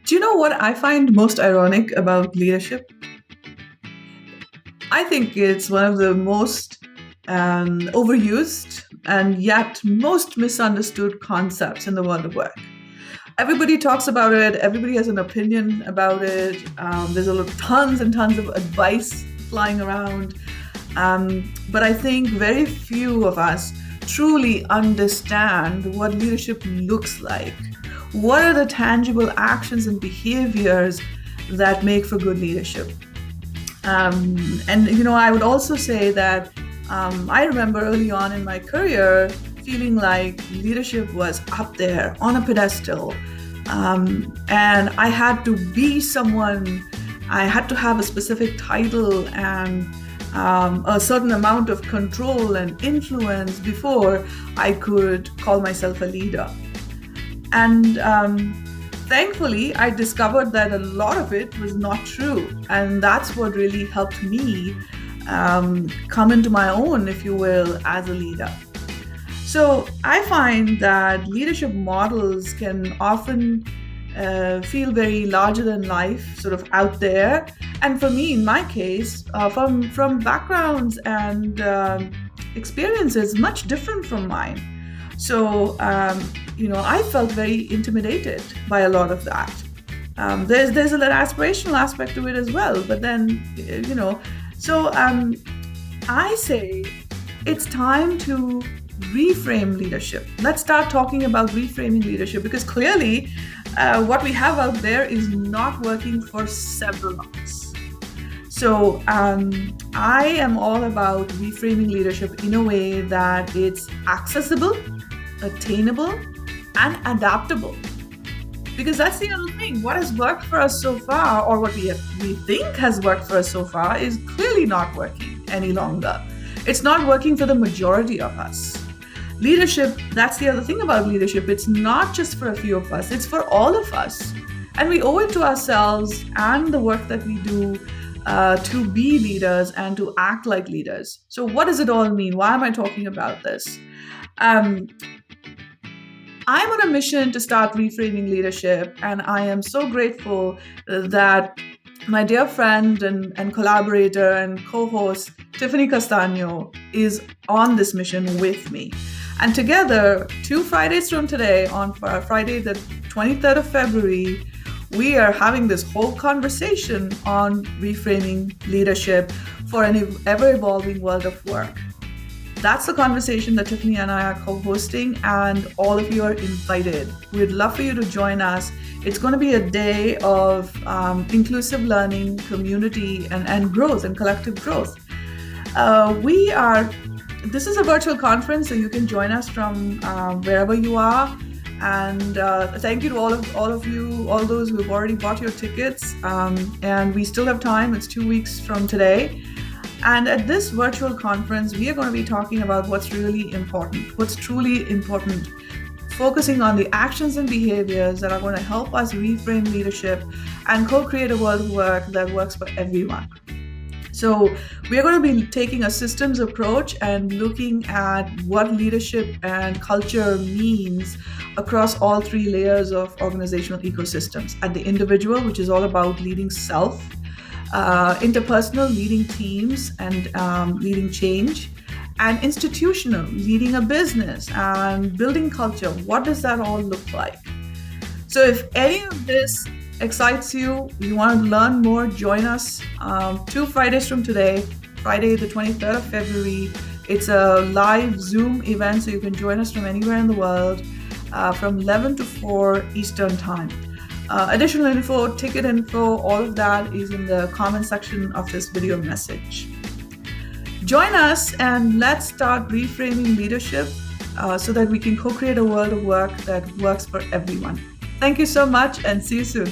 Do you know what I find most ironic about leadership? I think it's one of the most overused and yet most misunderstood concepts in the world of work. Everybody talks about it, everybody has an opinion about it. There's tons and tons of advice flying around. But I think very few of us truly understand what leadership looks like. What are the tangible actions and behaviors that make for good leadership? I would also say that I remember early on in my career feeling like leadership was up there on a pedestal. And I had to be someone, I had to have a specific title and a certain amount of control and influence before I could call myself a leader. And thankfully, I discovered that a lot of it was not true. And that's what really helped me come into my own, if you will, as a leader. So I find that leadership models can often feel very larger than life, sort of out there. And for me, in my case, from backgrounds and experiences much different from mine. So, I felt very intimidated by a lot of that. There's an aspirational aspect to it as well. But then, I say it's time to reframe leadership. Let's start talking about reframing leadership because clearly what we have out there is not working for several of us. So I am all about reframing leadership in a way that it's accessible, attainable, and adaptable. Because that's the other thing. What has worked for us so far, or what we think has worked for us so far, is clearly not working any longer. It's not working for the majority of us. Leadership, that's the other thing about leadership. It's not just for a few of us, it's for all of us. And we owe it to ourselves and the work that we do to be leaders and to act like leaders. So what does it all mean? Why am I talking about this? I'm on a mission to start reframing leadership, and I am so grateful that my dear friend and collaborator and co-host Tiffany Castagno is on this mission with me. And together, 2 Fridays from today, on Friday the 23rd of February, we are having this whole conversation on reframing leadership for an ever-evolving world of work. That's the conversation that Tiffany and I are co-hosting, and all of you are invited. We'd love for you to join us. It's going to be a day of inclusive learning, community, and growth and collective growth. This is a virtual conference, so you can join us from wherever you are. And thank you to all of you, all those who have already bought your tickets. And we still have time. It's 2 weeks from today. And at this virtual conference, we are going to be talking about what's really important, what's truly important, focusing on the actions and behaviors that are going to help us reframe leadership and co-create a world of work that works for everyone. So we are going to be taking a systems approach and looking at what leadership and culture means across all 3 layers of organizational ecosystems. At the individual, which is all about leading self, interpersonal, leading teams and leading change, and institutional, leading a business and building culture. What does that all look like? So if any of this excites you, you want to learn more, join us 2 Fridays from today, Friday the 23rd of February. It's a live Zoom event, so you can join us from anywhere in the world from 11 to 4 Eastern Time. Additional info, ticket info, all of that is in the comment section of this video message. Join us and let's start reframing leadership so that we can co-create a world of work that works for everyone. Thank you so much and see you soon.